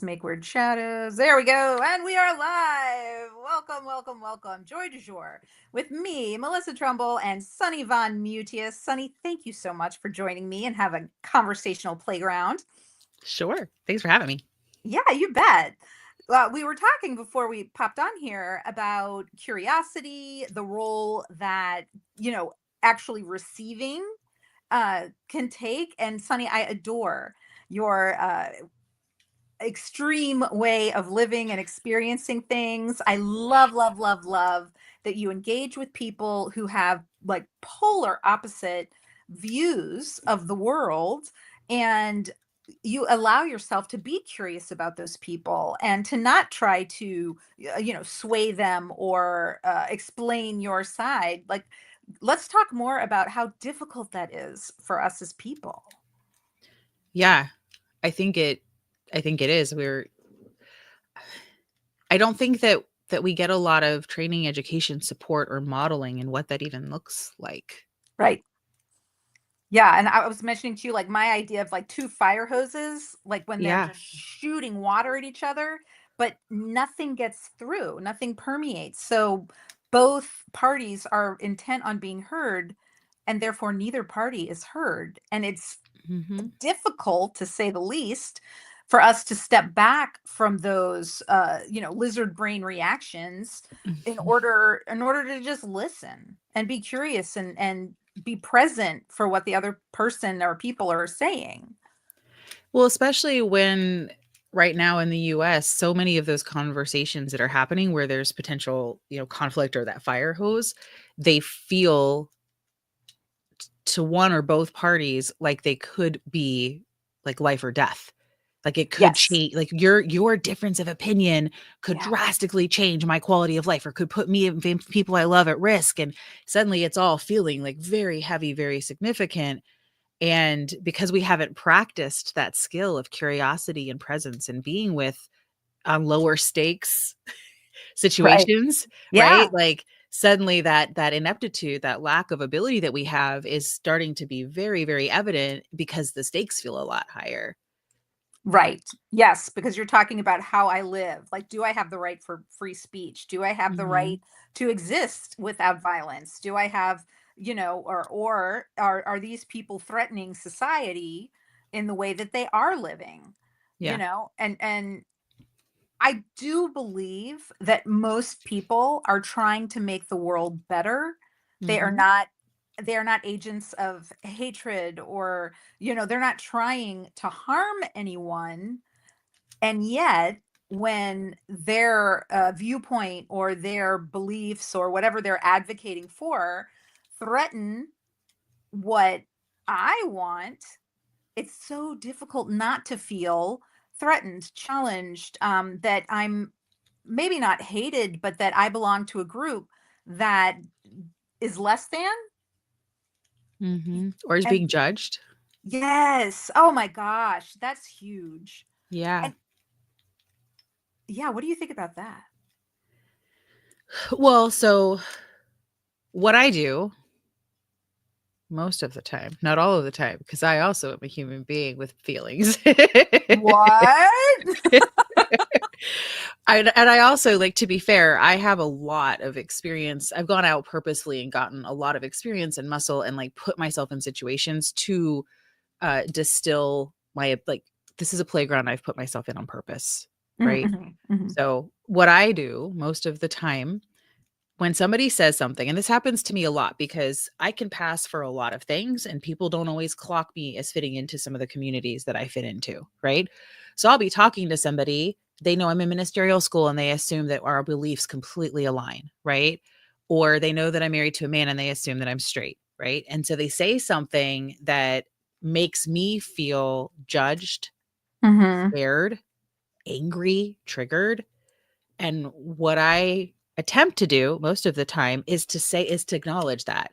make weird shadows. There we go. And we are live. Welcome, welcome, welcome. Joy du jour with me, Melissa Trumble, and Sunny VonMutius. Sunny, thank you so much for joining me and have a conversational playground. Sure. Thanks for having me. Yeah, you bet. We were talking before we popped on here about curiosity, the role that, actually receiving can take. And Sunny, I adore your extreme way of living and experiencing things. I love, love, love, love that you engage with people who have like polar opposite views of the world, and you allow yourself to be curious about those people and to not try to sway them or explain your side. Like, let's talk more about how difficult that is for us as people. Yeah, I think it I think it is. I don't think that we get a lot of training, education, support, or modeling and what that even looks like. Right. Yeah, and I was mentioning to you, like, my idea of, like, 2 fire hoses, like, when they're Yeah. just shooting water at each other, but nothing gets through, nothing permeates, so both parties are intent on being heard, and therefore neither party is heard, and it's Mhm. difficult, to say the least, for us to step back from those, lizard brain reactions Mhm. in order to just listen and be curious and be present for what the other person or people are saying. Well, especially when right now in the US, so many of those conversations that are happening where there's potential, conflict or that fire hose, they feel to one or both parties like they could be like life or death. Like it could Yes. change, like your difference of opinion could Yeah. drastically change my quality of life or could put me and people I love at risk. And suddenly it's all feeling like very heavy, very significant. And because we haven't practiced that skill of curiosity and presence and being with lower stakes Right. situations, right? Yeah. Like suddenly that ineptitude, that lack of ability that we have is starting to be very, very evident because the stakes feel a lot higher. Right. Yes, because you're talking about how I live. Like, do I have the right for free speech? Do I have the right Mhm. to exist without violence? Do I have, or are these people threatening society in the way that they are living? Yeah. And I do believe that most people are trying to make the world better. They are Mhm. not they are not agents of hatred, or they're not trying to harm anyone. And yet, when their viewpoint or their beliefs or whatever they're advocating for threaten what I want, it's so difficult not to feel threatened, challenged, that I'm maybe not hated, but that I belong to a group that is less than. Mhm. Or is And being judged. yes, oh my gosh, that's huge. Yeah. And yeah, what do you think about that? Well, so what I do most of the time, not all of the time, because I also am a human being with feelings. What? And I also, like, to be fair, I have a lot of experience. I've gone out purposely and gotten a lot of experience and muscle and like put myself in situations to distill my like this is a playground I've put myself in on purpose, right? Mhm, mhm. So what I do most of the time when somebody says something, and this happens to me a lot because I can pass for a lot of things and people don't always clock me as fitting into some of the communities that I fit into, right? So I'll be talking to somebody, they know I'm in ministerial school and they assume that our beliefs completely align, right? Or they know that I'm married to a man and they assume that I'm straight, right? And so they say something that makes me feel judged, Mhm. scared, angry, triggered, and what I attempt to do most of the time is to acknowledge that.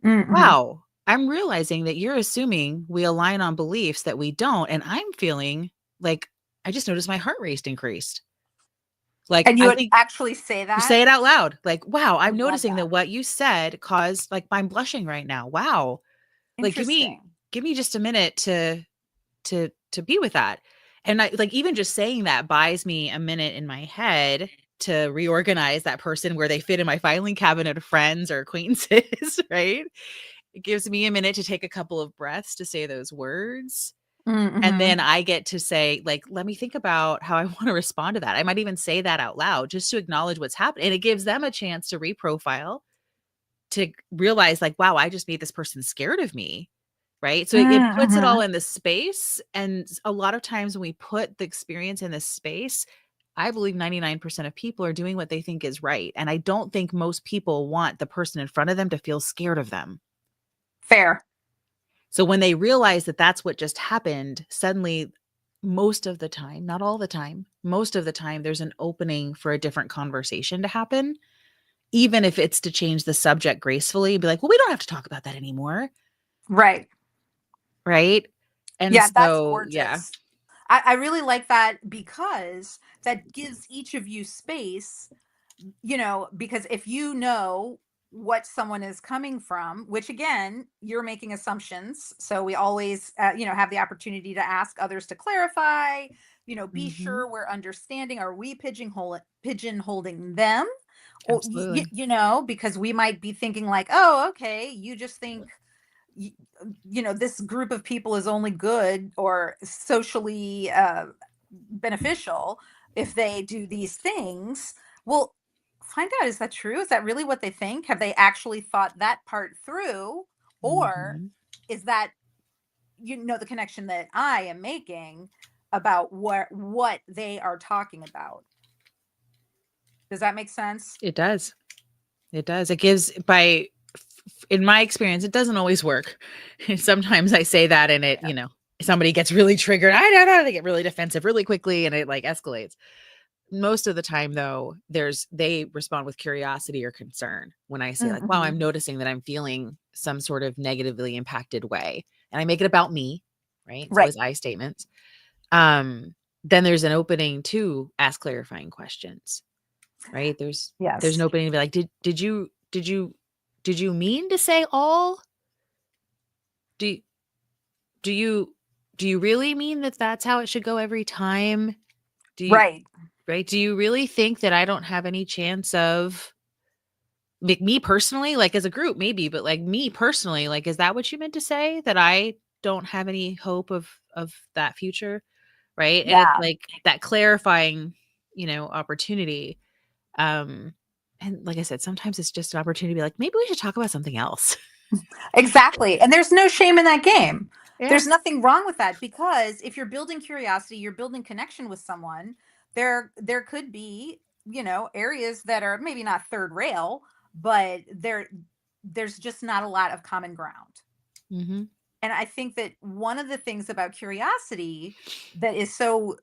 Mhm. Wow, I'm realizing that you're assuming we align on beliefs that we don't. And I'm feeling like I just noticed my heart rate increased. Like, And you I would think actually say you that? say it out loud. Like, wow, I I'm love noticing that. that what you said caused like I'm blushing right now. Wow. Like Interesting. give me just a minute to be with that. And I like even just saying that buys me a minute in my head to reorganize that person where they fit in my filing cabinet of friends or acquaintances, right? It gives me a minute to take a couple of breaths to say those words. And then Mm-hmm. I get to say, like, let me think about how I want to respond to that. I might even say that out loud just to acknowledge what's happening. And it gives them a chance to reprofile, to realize, like, wow, I just made this person scared of me. Right. So it puts it all Mm-hmm. in the space. And a lot of times when we put the experience in this space, I believe 99% of people are doing what they think is right. And I don't think most people want the person in front of them to feel scared of them. Fair. So when they realize that that's what just happened, suddenly, most of the time, not all the time, most of the time, there's an opening for a different conversation to happen, even if it's to change the subject gracefully and be like, well, we don't have to talk about that anymore. Right. Right. And Yeah, that's so, yeah. gorgeous. I really like that because that gives each of you space, because if you know what someone is coming from, which again, you're making assumptions. So we always, have the opportunity to ask others to clarify, be Mhm. sure we're understanding. Are we pigeonholing them? Or, Absolutely. because we might be thinking like, oh, okay, you just think y- this group of people is only good or socially beneficial if they do these things. Well, find out, is that true? Is that really what they think? Have they actually thought that part through? Or Mhm. is that the connection that I am making about what they are talking about? Does that make sense? It does. It does. It gives by in my experience, it doesn't always work. Sometimes I say that and it, Yeah. somebody gets really triggered. I don't know. They get really defensive really quickly and it like escalates. Most of the time though, they respond with curiosity or concern when I say like, wow, Hmm. I'm noticing that I'm feeling some sort of negatively impacted way. And I make it about me, right? It's Right. always I statements. Um, then there's an opening to ask clarifying questions, right? There's an Yes. opening to be like, did you mean to say all? Do do you do you really mean that that's how it should go every time? Do you Right. right? Do you really think that I don't have any chance of like me personally, like as a group, maybe, but like me personally, like, is that what you meant to say? That I don't have any hope of that future? Right. And it's Yeah. like that clarifying, opportunity. And like I said, sometimes it's just an opportunity to be like, maybe we should talk about something else. Exactly. And there's no shame in that game. Yeah. There's nothing wrong with that because if you're building curiosity, you're building connection with someone, there could be, areas that are maybe not third rail, but there's just not a lot of common ground. Hmm. And I think that one of the things about curiosity that is so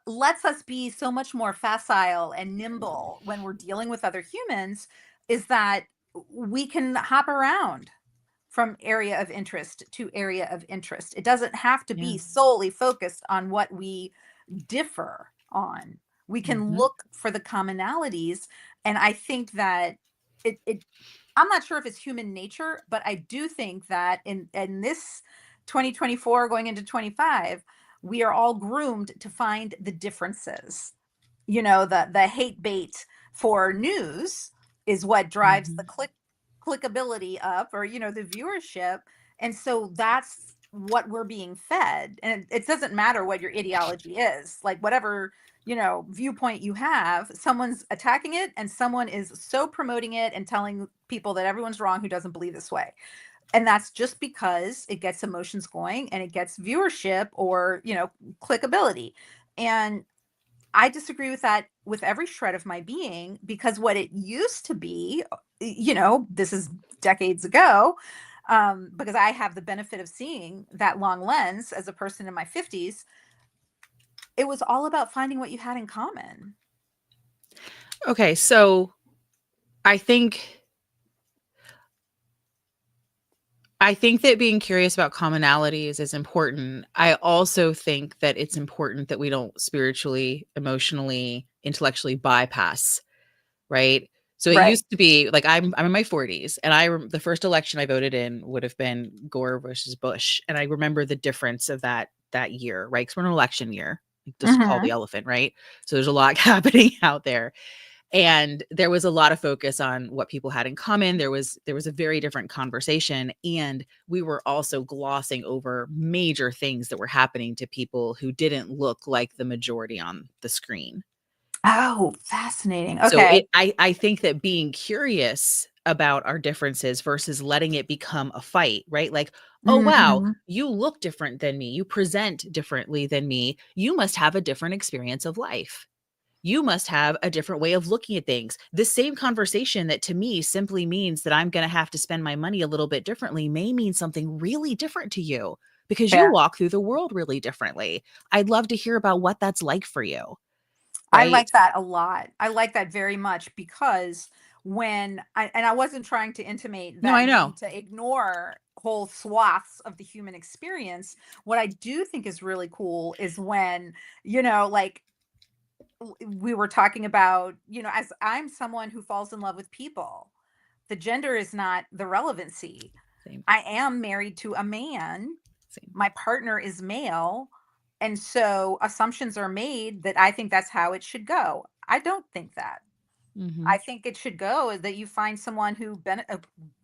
lets us be so much more facile and nimble when we're dealing with other humans is that we can hop around from area of interest to area of interest. It doesn't have to Yeah. be solely focused on what we differ on. We can Hmm. look for the commonalities. And I think that it I'm not sure if it's human nature, but I do think that in this 2024 going into 25, we are all groomed to find the differences. The hate bait for news is what drives the Hmm. clickability up, or the viewership. And so that's what we're being fed, and it doesn't matter what your ideology is, like whatever viewpoint you have, someone's attacking it and someone is so promoting it and telling people that everyone's wrong who doesn't believe this way. And that's just because it gets emotions going and it gets viewership or clickability. And I disagree with that with every shred of my being, because what it used to be, this is decades ago, because I have the benefit of seeing that long lens as a person in my 50s, it was all about finding what you had in common. Okay, so I think I think that being curious about commonalities is important. I also think that it's important that we don't spiritually, emotionally, intellectually bypass, right? So it Right. used to be like I'm in my 40s and the first election I voted in would have been Gore versus Bush, and I remember the difference of that that year, right? Because we're in an election year, like, just call the Mhm. elephant, right? So there's a lot happening out there. And there was a lot of focus on what people had in common. There was a very different conversation, and we were also glossing over major things that were happening to people who didn't look like the majority on the screen. Oh, fascinating. So Okay. I think that being curious about our differences versus letting it become a fight, right? Like, "Oh, wow, Mhm. you look different than me. You present differently than me. You must have a different experience of life. You must have a different way of looking at things." The same conversation that to me simply means that I'm gonna have to spend my money a little bit differently may mean something really different to you because you Yeah. walk through the world really differently. I'd love to hear about what that's like for you, I right? like that a lot. I like that very much because I wasn't trying to intimate No, that I we need know. to ignore whole swaths of the human experience. What I do think is really cool is when, like we were talking about, as I'm someone who falls in love with people, the gender is not the relevancy. Same, I am married to a man, same. my partner is male, and so assumptions are made that I think that's how it should go. I don't think that. I Mhm, think it should go that you find someone who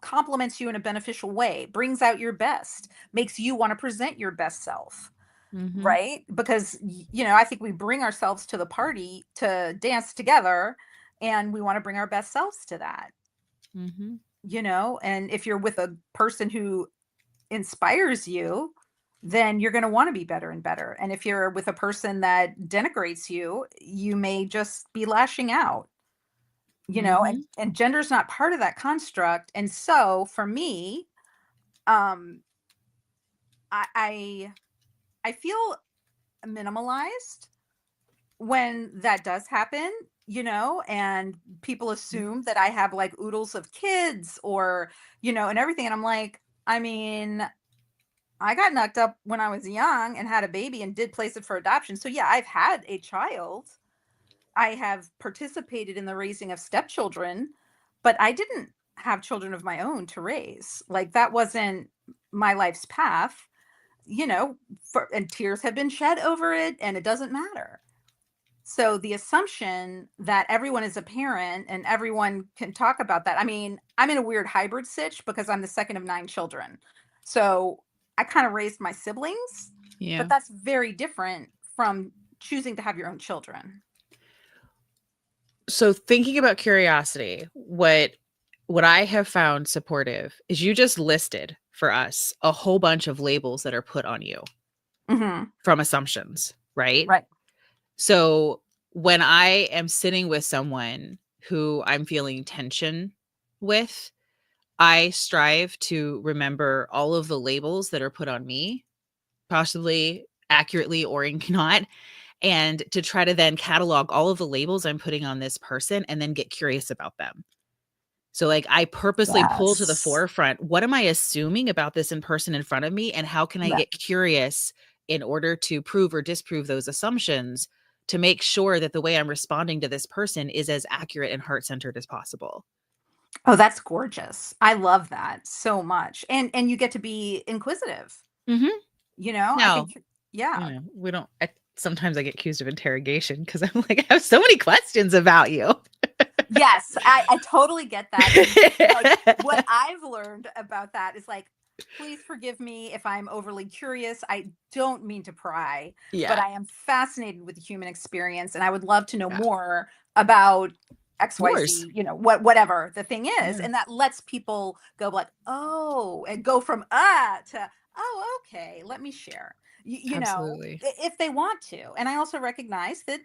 compliments you in a beneficial way, brings out your best, makes you want to present your best self, mhm, right? Because I think we bring ourselves to the party to dance together, and we want to bring our best selves to that. mhm, And if you're with a person who inspires you, then you're going to want to be better and better. And if you're with a person that denigrates you, you may just be lashing out, mhm, and gender's not part of that construct. And so for me, um, I, I, I feel minimalized when that does happen, and people mhm. assume that I have like oodles of kids or, and everything. And I'm like, I mean, I got knocked up when I was young and had a baby and did place it for adoption. So yeah, I've had a child. I have participated in the raising of stepchildren, but I didn't have children of my own to raise. Like that wasn't my life's path, and tears have been shed over it and it doesn't matter. So the assumption that everyone is a parent and everyone can talk about that. I mean, I'm in a weird hybrid sitch because I'm the second of 9 children. So I kind of raised my siblings, but Yeah. that's very different from choosing to have your own children. So thinking about curiosity, what I have found supportive is you just listed for us a whole bunch of labels that are put on you Hmm. from assumptions, right? Right. So when I am sitting with someone who I'm feeling tension with, I strive to remember all of the labels that are put on me, possibly accurately or not, and to try to then catalog all of the labels I'm putting on this person and then get curious about them. So, like, I purposely pull to the Yes. forefront, what am I assuming about this in person in front of me, and how can I Right. get curious in order to prove or disprove those assumptions to make sure that the way I'm responding to this person is as accurate and heart-centered as possible? Oh, that's gorgeous. I love that so much. And you get to be inquisitive, Mhm. I Now, think yeah. we don't sometimes I get accused of interrogation because 'cause I'm like, "I have so many questions about you." Yes, I totally get that, and, like, what I've learned about that is, like, please forgive me if I'm overly curious, I don't mean to pry, but Yeah, I am fascinated with the human experience, and I would love to know yeah. more about Yours. XYZ, whatever the thing is, Yeah, and that lets people go like, "Oh," and go from, to, "Oh, okay, let me share." absolutely. If they want to, and I also recognize that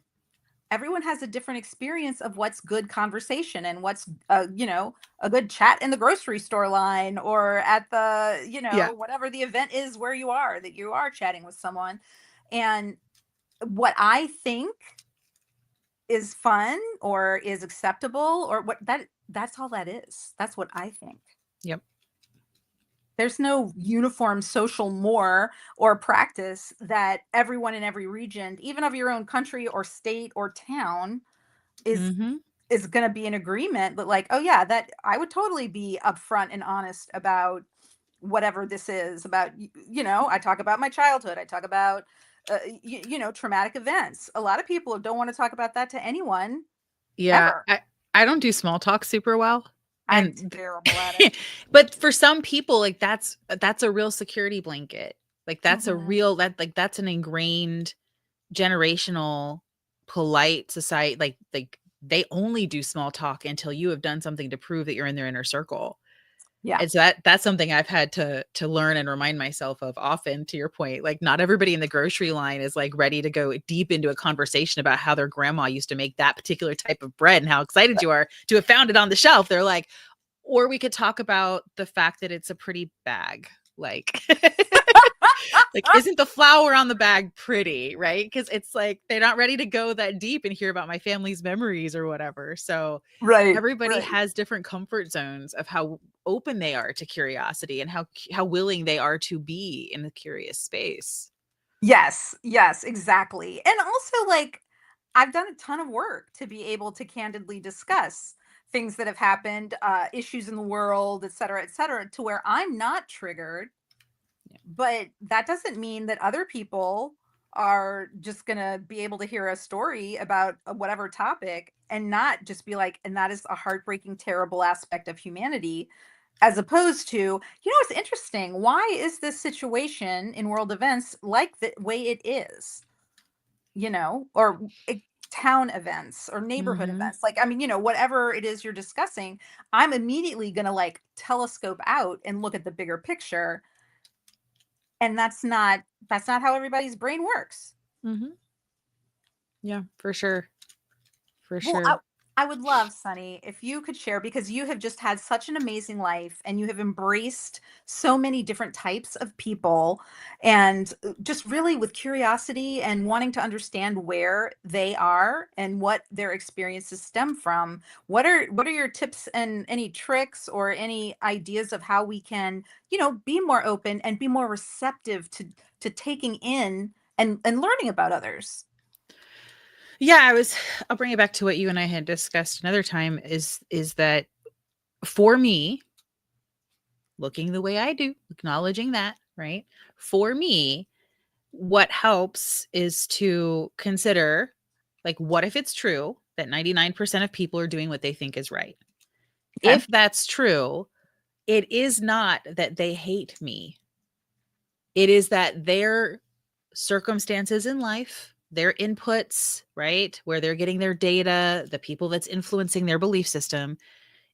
everyone has a different experience of what's good conversation and what's a good chat in the grocery store line or at the Yeah. whatever the event is where you are that you are chatting with someone. And what I think is fun or is acceptable or what that's all that is. That's what I think. Yep. There's no uniform social more or practice that everyone in every region, even of your own country or state or town, is Mhm. is going to be in agreement. But like, oh yeah, that I would totally be upfront and honest about whatever this is about, I talk about my childhood. I talk about, traumatic events. A lot of people don't want to talk about that to anyone Yeah, ever. I don't do small talk super well. I'm And terrible at it. but for some people, like that's a real security blanket. Like that's a Hmm. real that's an ingrained generational polite society. Like they only do small talk until you have done something to prove that you're in their inner circle. Yeah. And so that's something I've had to learn and remind myself of often, to your point. Like not everybody in the grocery line is like ready to go deep into a conversation about how their grandma used to make that particular type of bread and how excited you are to have found it on the shelf. They're like, or we could talk about the fact that it's a pretty bag. Like like isn't the flour on the bag pretty, right? Because it's like they're not ready to go that deep and hear about my family's memories or whatever. So Right. everybody Right. has different comfort zones of how open they are to curiosity and how willing they are to be in the curious space. Yes, yes, exactly. And also, like, I've done a ton of work to be able to candidly discuss things that have happened, issues in the world, et cetera, to where I'm not triggered. Yeah. But that doesn't mean that other people are just going to be able to hear a story about whatever topic and not just be like, and that is a heartbreaking, terrible aspect of humanity, as opposed to, it's interesting. Why is this situation in world events like the way it is? Or town events or neighborhood Mm-hmm. events. Like, I mean, whatever it is you're discussing, I'm immediately going to like telescope out and look at the bigger picture. And that's not how everybody's brain works. Mm-hmm. Yeah, for sure. For Well, sure. I would love, Sunny, if you could share, because you have just had such an amazing life and you have embraced so many different types of people, and just really with curiosity and wanting to understand where they are and what their experiences stem from. What are your tips and any tricks or any ideas of how we can, be more open and be more receptive to taking in and learning about others? Yeah, I'll bring it back to what you and I had discussed another time is that for me, looking the way I do, acknowledging that, right? For me, what helps is to consider, like, what if it's true that 99% of people are doing what they think is right? Okay. If that's true, it is not that they hate me. It is that their circumstances in life, their inputs, right, where they're getting their data, the people that's influencing their belief system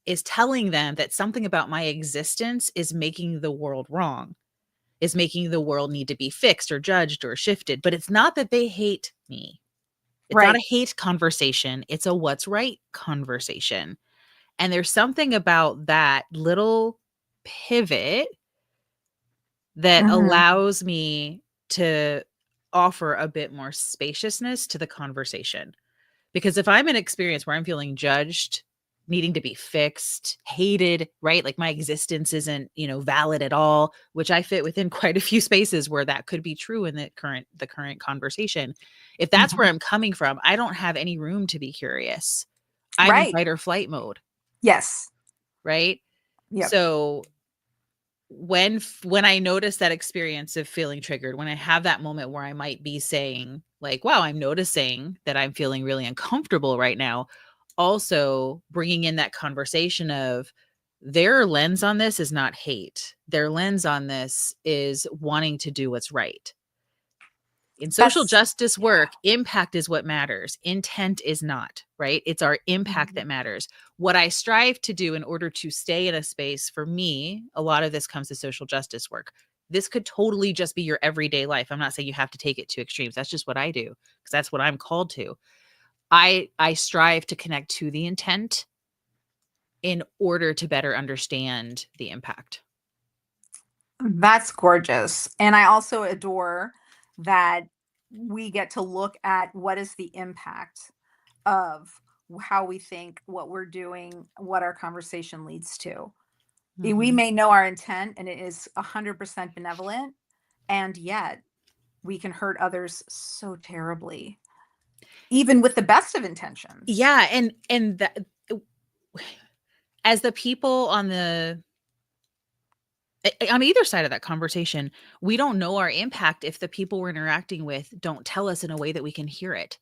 is telling them that something about my existence is making the world wrong, is making the world need to be fixed or judged or shifted. But it's not that they hate me. It's not Right. a hate conversation. It's a what's right conversation. And there's something about that little pivot that Hmm. allows me to offer a bit more spaciousness to the conversation. Because if I'm in an experience where I'm feeling judged, needing to be fixed, hated, right? Like my existence isn't, valid at all, which I fit within quite a few spaces where that could be true in the current conversation. If that's where Hmm. I'm coming from, I don't have any room to be curious. I'm in Right. fight or flight mode, Yes. right? Yep. So when I notice that experience of feeling triggered, when I have that moment where I might be saying like, wow, I'm noticing that I'm feeling really uncomfortable right now, also bringing in that conversation of their lens on this is not hate. Their lens on this is wanting to do what's right. In social That's justice work, impact is what matters. Intent is not, right? It's our impact Mhm. that matters. What I strive to do in order to stay in a space, for me, a lot of this comes to social justice work. This could totally just be your everyday life. I'm not saying you have to take it to extremes. That's just what I do because that's what I'm called to. I strive to connect to the intent in order to better understand the impact. That's gorgeous. And I also adore that we get to look at what is the impact of how we think, what we're doing, what our conversation leads to. We Mhm. may know our intent and it is 100% benevolent, and yet we can hurt others so terribly, even with the best of intentions. Yeah, and that as the people on the On either side of that conversation, we don't know our impact if the people we're interacting with don't tell us in a way that we can hear it.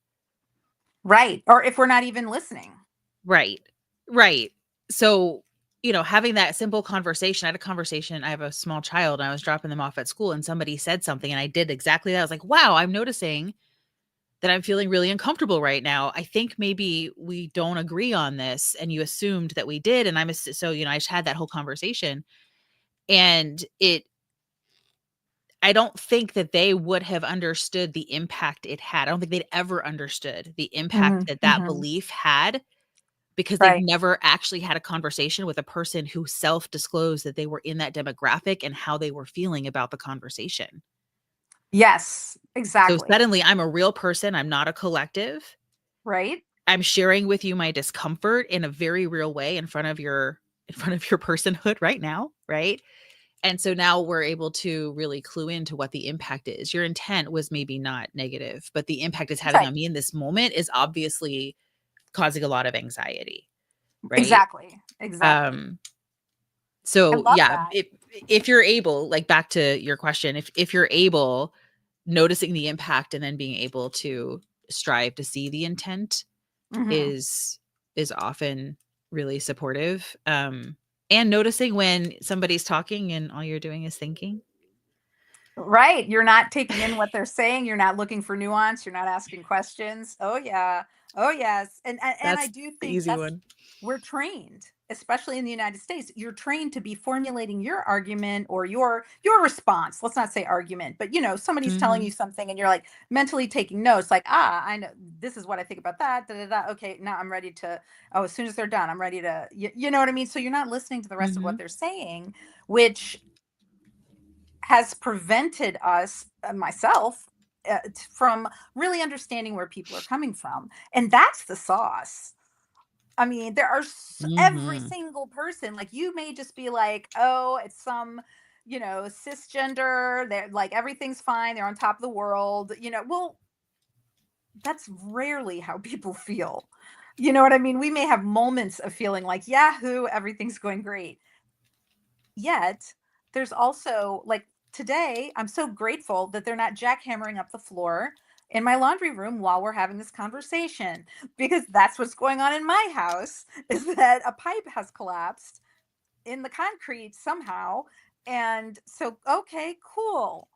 Right. Or if we're not even listening. Right. Right. So, having that simple conversation, I had a conversation. I have a small child and I was dropping them off at school and somebody said something and I did exactly that. I was like, wow, I'm noticing that I'm feeling really uncomfortable right now. I think maybe we don't agree on this. And you assumed that we did. And so, I just had that whole conversation and I don't think that they would have understood the impact it had. I don't think they'd ever understood the impact Mhm, that that mhm. belief had because they've Right. never actually had a conversation with a person who self-disclosed that they were in that demographic and how they were feeling about the conversation. Yes, So exactly. suddenly I'm a real person, I'm not a collective. Right? I'm sharing with you my discomfort in a very real way in front of your personhood right now, right? And so now we're able to really clue into what the impact is. Your intent was maybe not negative, but the impact it's That's having right. on me in this moment is obviously causing a lot of anxiety, right? Exactly. Exactly. Um I So, love yeah, that. if you're able, like, back to your question, if you're able, noticing the impact and then being able to strive to see the intent Mhm. is often really supportive, and noticing when somebody's talking and all you're doing is thinking. Right, you're not taking in what they're saying, you're not looking for nuance, you're not asking questions. Oh, yeah. Oh, yes, and I That's do the think easy that's one. we're trained, especially in the United States, you're trained to be formulating your argument or your response. Let's not say argument, but, somebody's telling Mhm, you something and you're, like, mentally taking notes, like, "Ah, I know this is what I think about that, da, da, da. Okay, now I'm ready to oh, as soon as they're done, I'm ready to" you know what I mean? So you're not listening to the rest of what mhm, they're saying, which has prevented us, myself, from really understanding where people are coming from. And that's the sauce. I mean, there are every mhm. single person, like you may just be like, oh, it's some, cisgender, they're like everything's fine, they're on top of the world, well, that's rarely how people feel. You know what I mean? We may have moments of feeling like, Yahoo, everything's going great. Yet, there's also like today, I'm so grateful that they're not jackhammering up the floor in my laundry room while we're having this conversation because that's what's going on in my house is that a pipe has collapsed in the concrete somehow. And so, okay, cool.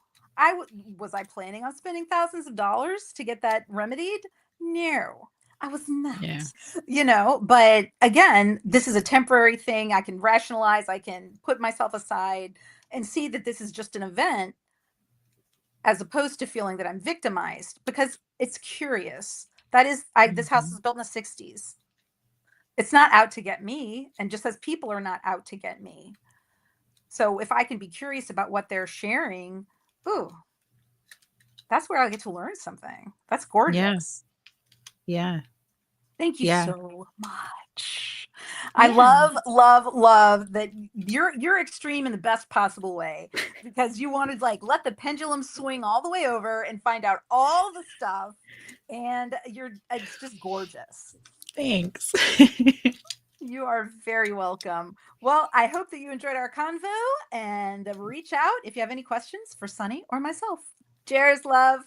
Was I planning on spending thousands of dollars to get that remedied? No, I was Yeah. not. But again, this is a temporary thing. I can rationalize, I can put myself aside and see that this is just an event as opposed to feeling that I'm victimized because it's curious. That is, this house was Mhm. built in the 60s. It's not out to get me. And just as people are not out to get me, so if I can be curious about what they're sharing, ooh, that's where I get to learn something. That's Yeah, gorgeous. yeah, Thank you yeah, so much. I yeah. love, love, love that you're extreme in the best possible way because you wanted like let the pendulum swing all the way over and find out all the stuff. And it's just gorgeous. Thanks. You are very welcome. Well, I hope that you enjoyed our convo and reach out if you have any questions for Sunny or myself. Cheers, love.